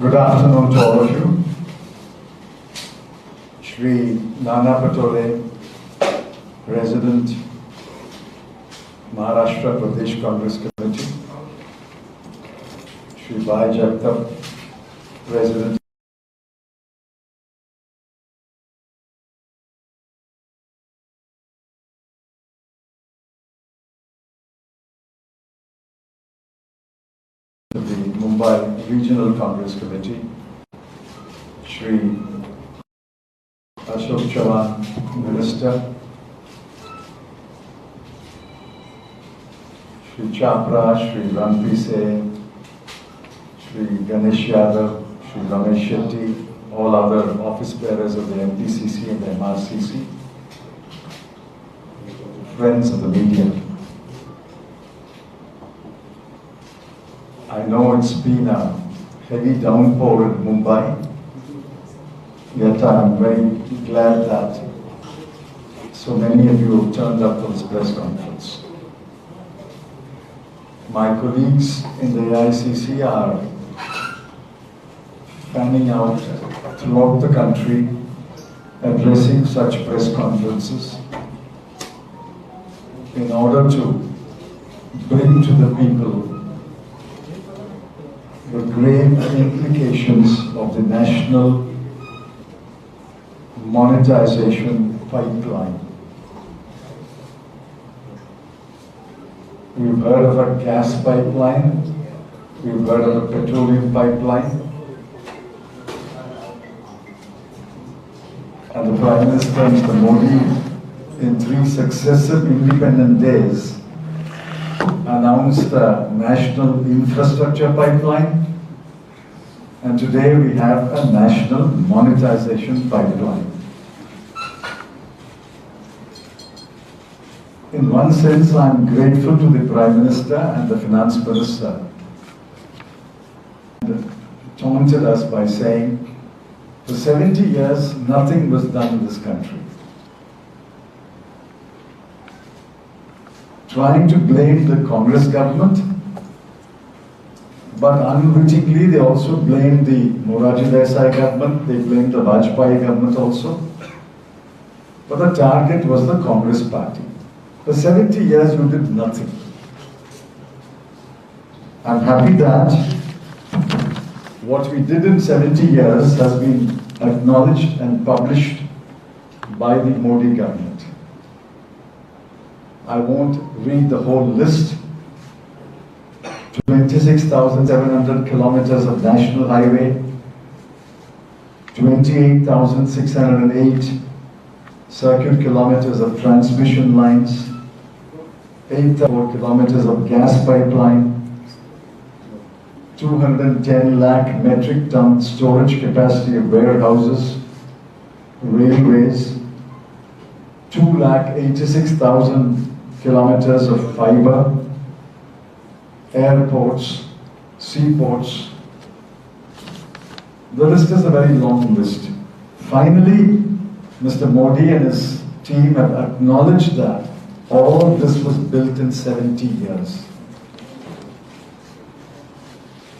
Good afternoon to all of you. Shri Nana Patole, President, Maharashtra Pradesh Congress Committee. Shri Bhai Jagtap, President, of the Mumbai Regional Congress Committee. Shri Ashok Chavan, Minister. Shri Chapra, Shri Ranpi Se, Shri Ganesh Yadav, Shri Ramesh Shetty, all other office bearers of the MPCC and the MRCC, friends of the media. I know it's been a heavy downpour in Mumbai, yet I am very glad that so many of you have turned up for this press conference. My colleagues in the AICC are fanning out throughout the country, addressing such press conferences in order to bring to the people the grave implications of the national monetization pipeline. We've heard of a gas pipeline, we've heard of a petroleum pipeline, and the Prime Minister, Mr. Modi, in 3 successive independent days, announced a national infrastructure pipeline, and today we have a national monetization pipeline. In one sense, I am grateful to the Prime Minister and the Finance Minister. They taunted us by saying, for 70 years, nothing was done in this country. Trying to blame the Congress government, but unwittingly they also blamed the Morarji Desai government, they blamed the Vajpayee government also. But the target was the Congress party. For 70 years you did nothing. I'm happy that what we did in 70 years has been acknowledged and published by the Modi government. I won't read the whole list. 26,700 kilometers of national highway, 28,608 circuit kilometers of transmission lines, 8,000 kilometers of gas pipeline, 210 lakh metric ton storage capacity of warehouses, railways, 2,86,000 kilometers of fiber, airports, seaports. The list is a very long list. Finally, Mr. Modi and his team have acknowledged that all this was built in 70 years.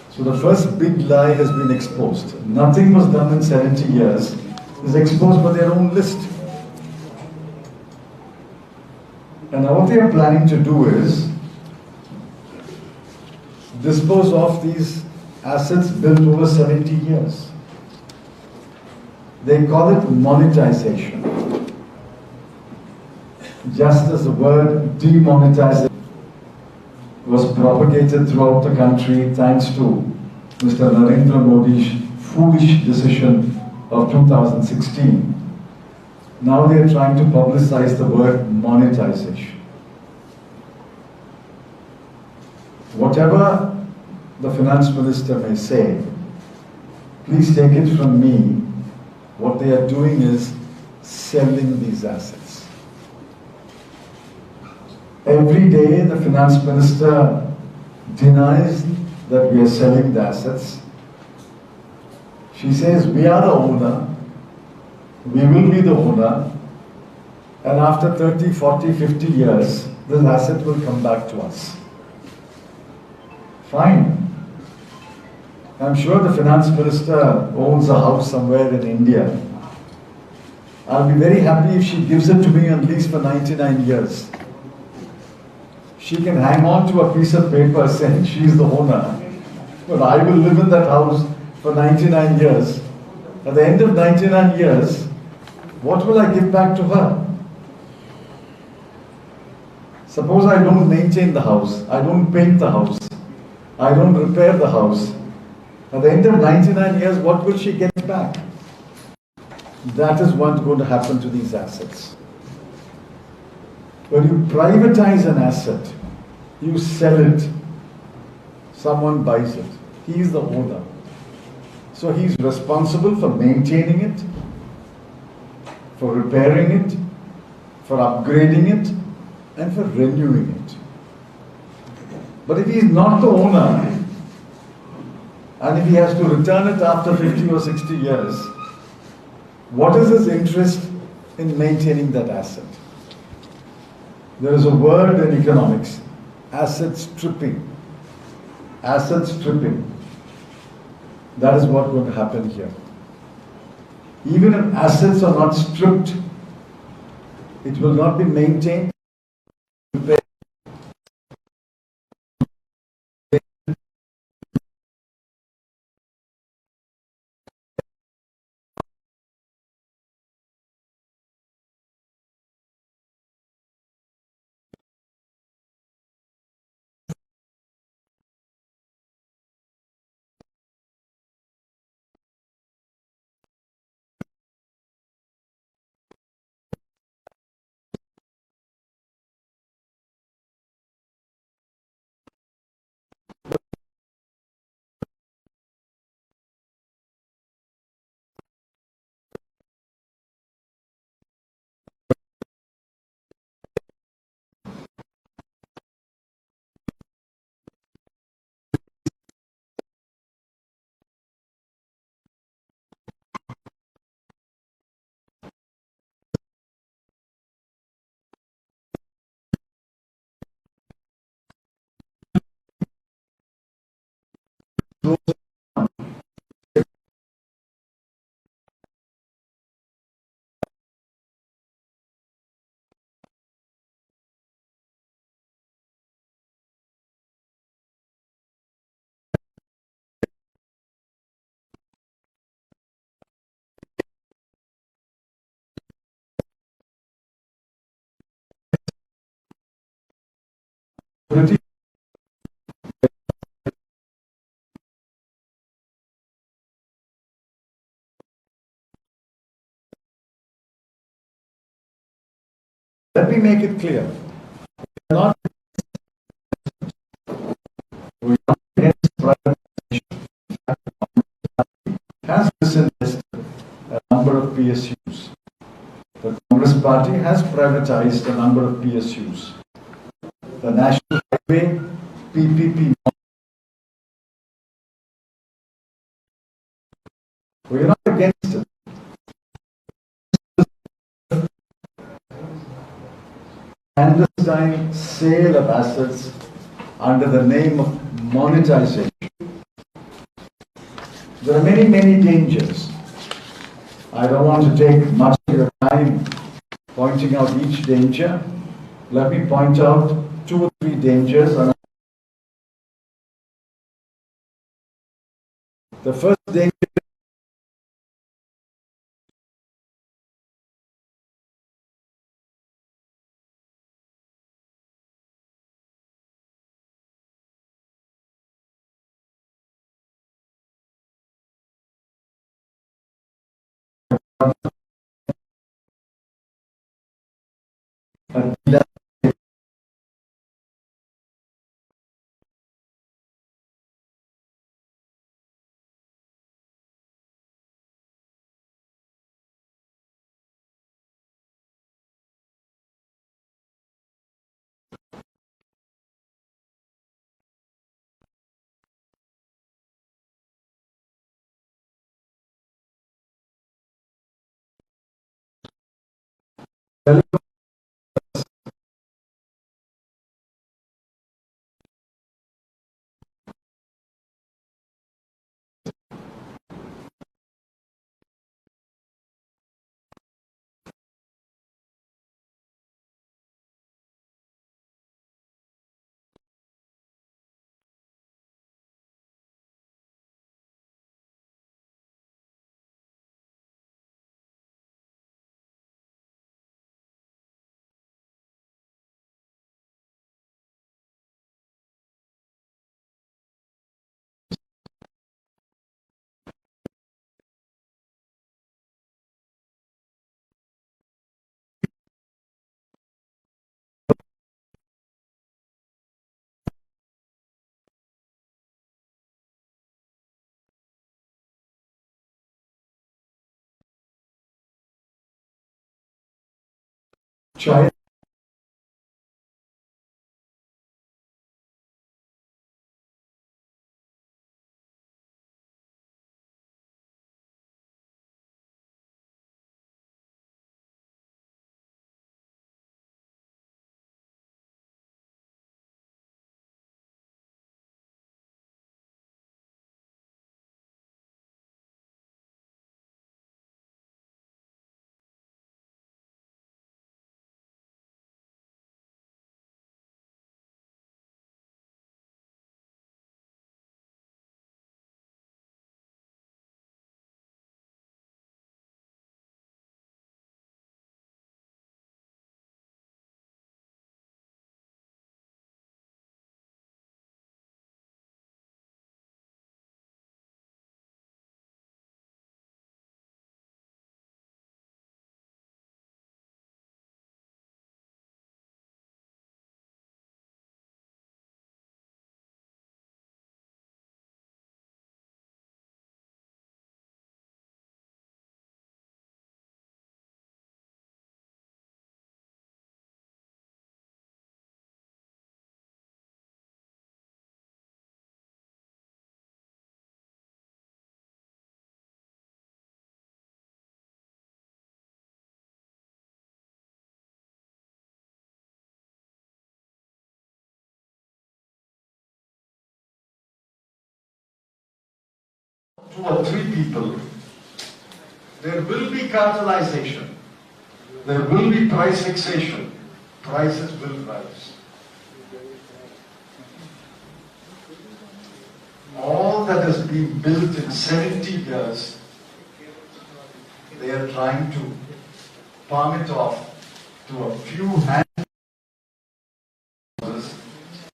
So the first big lie has been exposed. Nothing was done in 70 years. Is exposed by their own list. And now what they are planning to do is dispose of these assets built over 70 years. They call it monetization. Just as the word demonetization was propagated throughout the country thanks to Mr. Narendra Modi's foolish decision of 2016, now they are trying to publicize the word monetization. Whatever the Finance Minister may say, please take it from me, what they are doing is selling these assets. Every day the Finance Minister denies that we are selling the assets. She says we are the owner, we will be the owner, and after 30, 40, 50 years, this asset will come back to us. Fine. I'm sure the finance minister owns a house somewhere in India. I'll be very happy if she gives it to me on lease for 99 years. She can hang on to a piece of paper saying she's the owner. But I will live in that house for 99 years. At the end of 99 years, what will I give back to her? Suppose I don't maintain the house, I don't paint the house, I don't repair the house. At the end of 99 years, what will she get back? That is what's going to happen to these assets. When you privatize an asset, you sell it, someone buys it. He is the owner. So he is responsible for maintaining it, for repairing it, for upgrading it, and for renewing it. But if he is not the owner, and if he has to return it after 50 or 60 years, what is his interest in maintaining that asset? There is a word in economics, asset stripping. Asset stripping. That is what's going to happen here. Even if assets are not stripped, it will not be maintained. Let me make it clear. We are not against privatization. Has disinvested a number of PSUs. The Congress Party has privatized a number of PSUs. The National Highway PPP. We are not against it. Clandestine sale of assets under the name of monetization. There are many, many dangers. I don't want to take much of your time pointing out each danger. Let me point out 2 or 3 dangers. The first danger China two or three people, there will be cartelization, there will be price fixation, prices will rise. All that has been built in 70 years, they are trying to palm it off to a few houses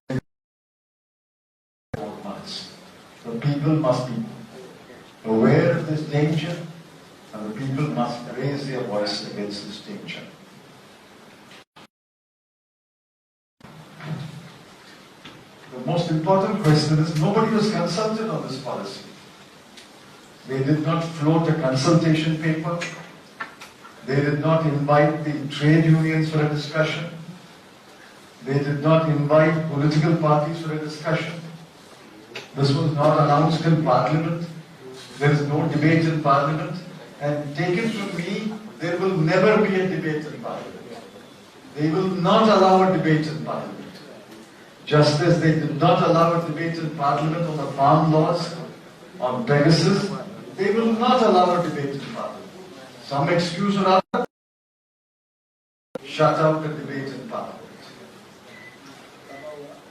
in 4 months. The people must be aware of this danger, and the people must raise their voice against this danger. The most important question is, nobody was consulted on this policy. They did not float a consultation paper. They did not invite the trade unions for a discussion. They did not invite political parties for a discussion. This was not announced in Parliament. There is no debate in Parliament. And taken from me, there will never be a debate in Parliament. They will not allow a debate in Parliament. Just as they did not allow a debate in Parliament on the farm laws, on Pegasus, they will not allow a debate in Parliament. Some excuse or other, shut out the debate in Parliament.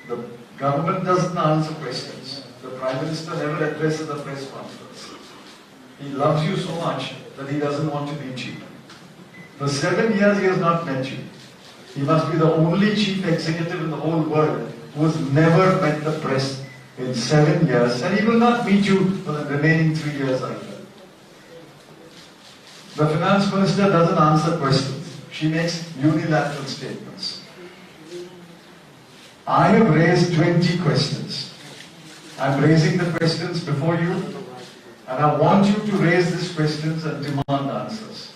The government doesn't answer questions. The Prime Minister never addresses a press conference. He loves you so much that he doesn't want to meet you. For 7 years he has not met you. He must be the only chief executive in the whole world who has never met the press in 7 years, and he will not meet you for the remaining 3 years either. The Finance Minister doesn't answer questions. She makes unilateral statements. I have raised 20 questions. I'm raising the questions before you, and I want you to raise these questions and demand answers.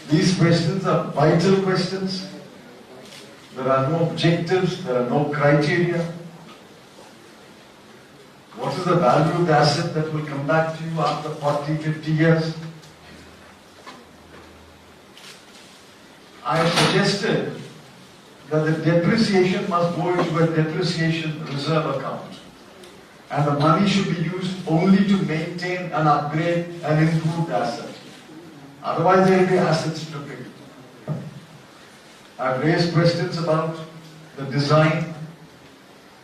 These questions are vital questions. There are no objectives, there are no criteria. What is the value of the asset that will come back to you after 40, 50 years? I have suggested that the depreciation must go into a depreciation reserve account. And the money should be used only to maintain and upgrade an improved asset. Otherwise there will be asset stripping. I've raised questions about the design,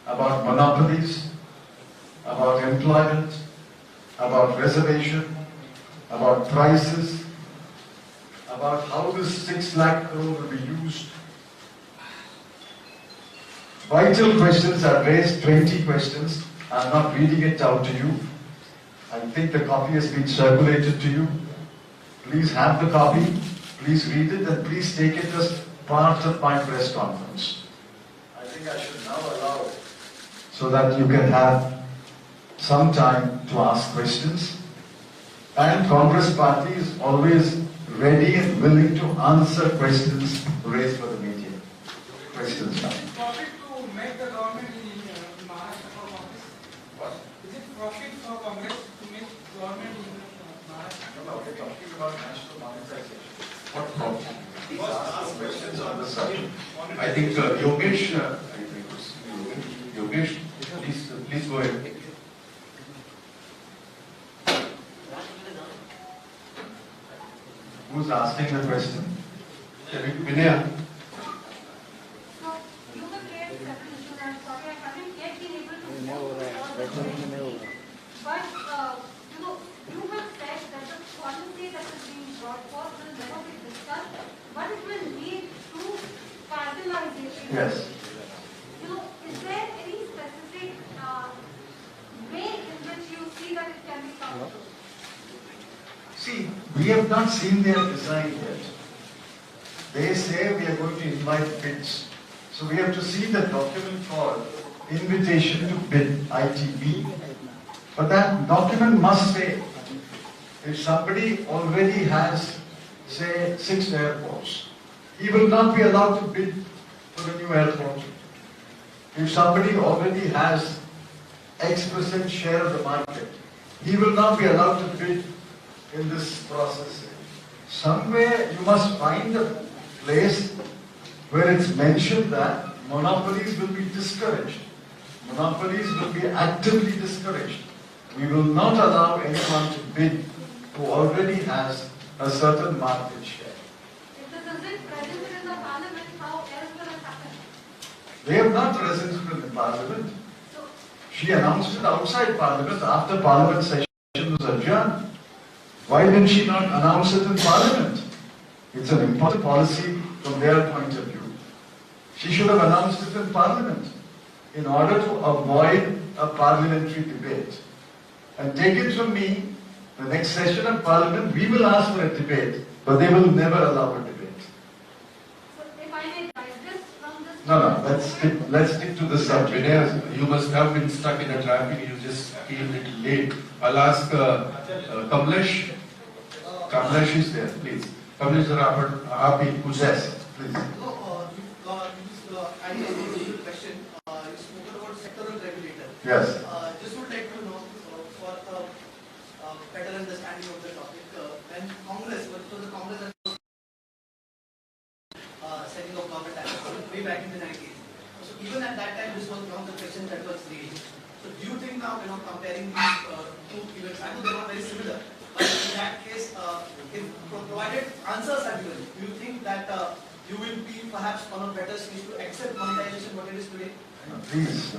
about monopolies, about employment, about reservation, about prices, about how this 6 lakh crore will be used. Vital questions. I've raised 20 questions. I'm not reading it out to you. I think the copy has been circulated to you. Please have the copy. Please read it, and please take it as part of my press conference. I think I should now allow it so that you can have some time to ask questions. And Congress party is always ready and willing to answer questions raised by the media. Questions now. Is it profit to make the government in Maharashtra for Congress? What? Is it profit for Congress to make government in Maharashtra? No, we're talking about national monetization. What profit? These are questions on the subject. I think Yogesh, Yogesh, please go ahead. Who's asking the question? Vinaya. So, you were clear several issues. I'm sorry, I haven't yet been able to know all the questions. But, you have said that the policy that is being brought forth will never be discussed, but it will lead to cardinalization. Yes. Is there any specific way in which you see that it can be covered? See, we have not seen their design yet. They say we are going to invite bids. So we have to see the document called Invitation to Bid, ITB. But that document must say, if somebody already has, say, 6 airports, he will not be allowed to bid for the new airport. If somebody already has X% share of the market, he will not be allowed to bid in this process. Somewhere you must find a place where it's mentioned that monopolies will be discouraged. Monopolies will be actively discouraged. We will not allow anyone to bid who already has a certain market share. If this isn't present in the parliament, how else will it happen? They have not presented in the parliament. So, She announced it outside parliament after parliament session was adjourned. Why didn't she not announce it in parliament? It's an important policy from their point of view. She should have announced it in parliament in order to avoid a parliamentary debate. And take it from me, the next session of parliament, we will ask for a debate, but they will never allow a debate. so if I may digest from this... No, let's stick to the subject. Vinaya, you must have been stuck in a traffic, you just came a little late. I'll ask Kamlesh. Kamlesh is there, please. Kamlesh, aap Yes, please. I have a question. You spoke about sectoral regulator. Yes. Just would like to know, for a better understanding of the topic, when Congress, what was the Congress setting up government acts way back in the 90s. So even at that time, this was one of the questions that was raised. So do you think now, comparing these two events, I know they are not very similar, but in that case, if provided answers are given, do you think that you will be perhaps on a better stage to accept monetization what it is today? Please.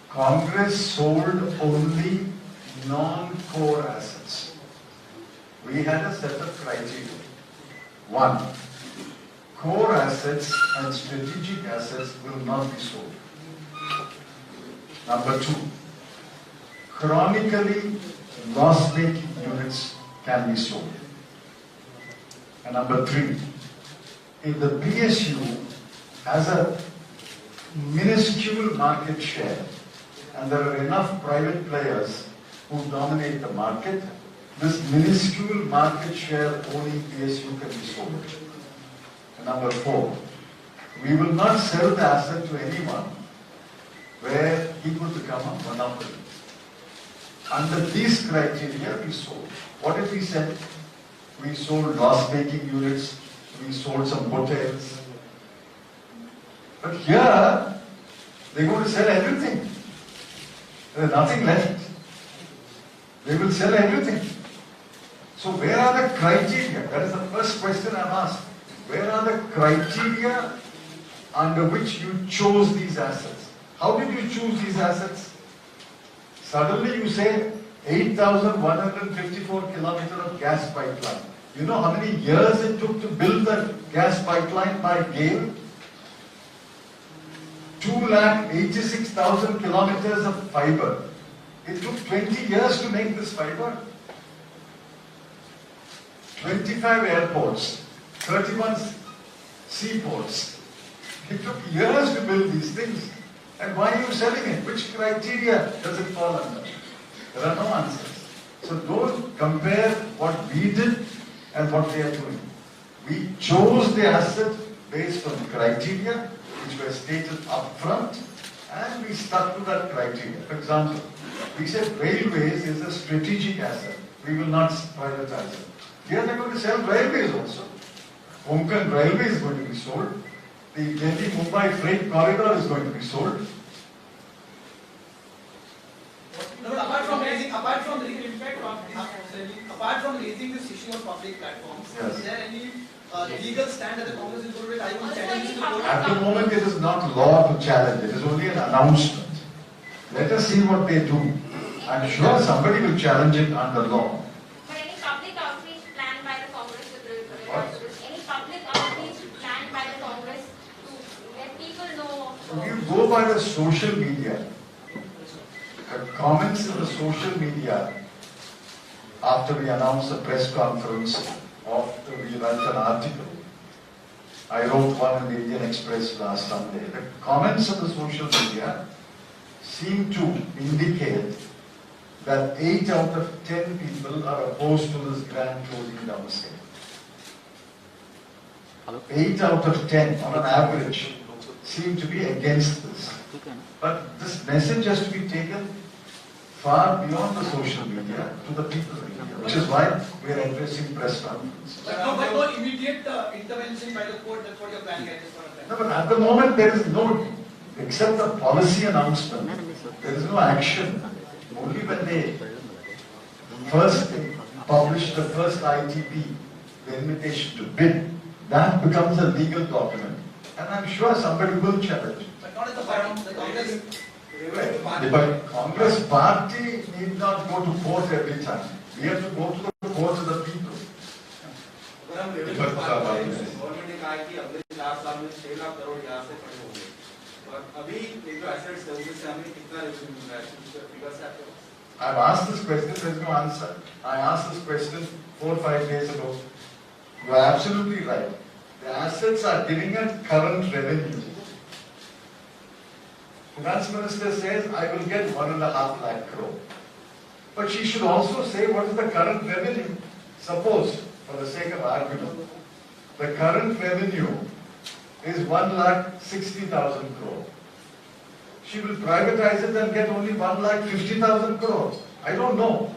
Congress sold only non-core assets. We had a set of criteria. 1. Core assets and strategic assets will not be sold. Number 2. Chronically loss-making units can be sold. And number 3. If the PSU has a minuscule market share and there are enough private players who dominate the market, this minuscule market share owning PSU can be sold. And number 4, we will not sell the asset to anyone where he could become a monopoly. Under these criteria, we sold. What if we said we sold loss-making units, we sold some hotels? But here, they're going to sell everything. There's nothing left. They will sell everything. So where are the criteria? That is the first question I'm asked. Where are the criteria under which you chose these assets? How did you choose these assets? Suddenly you say 8,154 kilometers of gas pipeline. You know how many years it took to build the gas pipeline by GAIL? 286,000 kilometers of fiber. It took 20 years to make this fiber. 25 airports, 31 seaports. It took years to build these things. And why are you selling it? Which criteria does it fall under? There are no answers. So don't compare what we did and what they are doing. We chose the asset based on criteria which were stated upfront, and we stuck to that criteria. For example, we said railways is a strategic asset. We will not privatize it. Here they are going to sell railways also. Konkan Railway is going to be sold. The Delhi-Mumbai freight corridor is going to be sold. No, but apart from raising this issue on public platforms, Yes. is there any legal stand that the Congress is going to take? I want to challenge this to the court. At the moment, it is not law to challenge. It is only an announcement. Let us see what they do. I'm sure somebody will challenge it under law. But any public outreach planned by the Congress with What? regard to this? Any public outreach planned by the Congress to let people know? If you go by the social media, the comments in the social media after we announced the press conference, after we wrote an article, I wrote one in the Indian Express last Sunday. The comments of the social media seem to indicate that 8 out of 10 people are opposed to this grand closing down sale. 8 out of 10 on an average seem to be against this. But this message has to be taken far beyond the social media to the people's media, which is why we are addressing press conferences. But no immediate intervention by the court, that's what you're planning at this point of time. No, but at the moment there is no, except a policy announcement, there is no action. Only when they first publish the first ITP, the invitation to bid, that becomes a legal document. And I'm sure somebody will challenge it. But not at the bottom, the Congress. Right. But Congress party need not go to court every time. We have to go to the court of the people. Government ने कहा है कि अगले 4 साल में 6 लाख करोड़ यहाँ से खड़े होंगे और अभी ये जो एसेट्स है उससे हमें कितना रेवेन्यू मिल रहा है कुछ फिगर से आपके पास? I've asked this question, there's no answer. I asked this question 4 or 5 days ago. You are absolutely right. The assets are giving us current revenue. Finance Minister says, I will get 1.5 lakh crore. But she should also say what is the current revenue. Suppose, for the sake of argument, the current revenue is 1,60,000 crore. She will privatize it and get only 1,50,000 crore. I don't know.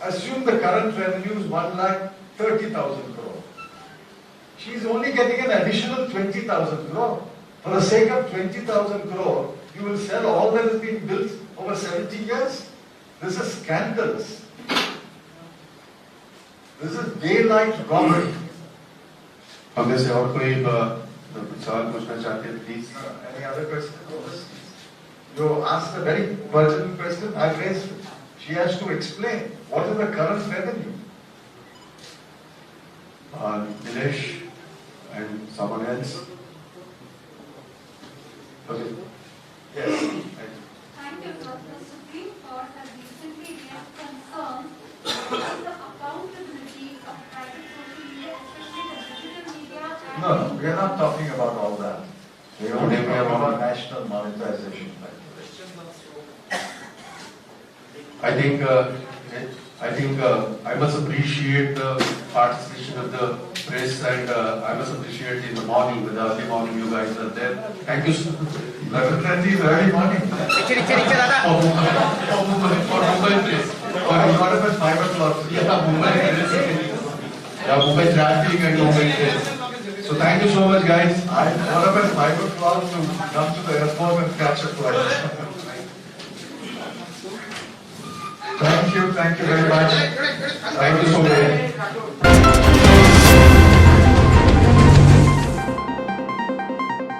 Assume the current revenue is 1,30,000 crore. She is only getting an additional 20,000 crore. For the sake of 20,000 crore, you will sell all that has been built over 70 years? This is scandalous. This is daylight robbery. हम में से और कोई सवाल पूछना चाहते हैं please? Any other questions? You asked a very pertinent question. I raised it. She has to explain what is the current revenue. Nilesh and someone else. Okay. Yes. Thank you, sir. The Supreme Court has recently raised concerns about the accountability of private social media, especially the digital media. And No, we are not talking about all that. We are only talking about national monetization. I think I must appreciate the participation of the press and I must appreciate in the morning, with the early morning you guys are there. Thank you. 11:30 is early morning. For Mumbai press. I got up at 5 o'clock. Yeah, Mumbai press. Yeah, Mumbai traffic and Mumbai press. So thank you so much guys. I got up at 5 o'clock to come to the airport and catch a flight. Thank you very much. Thank you so much.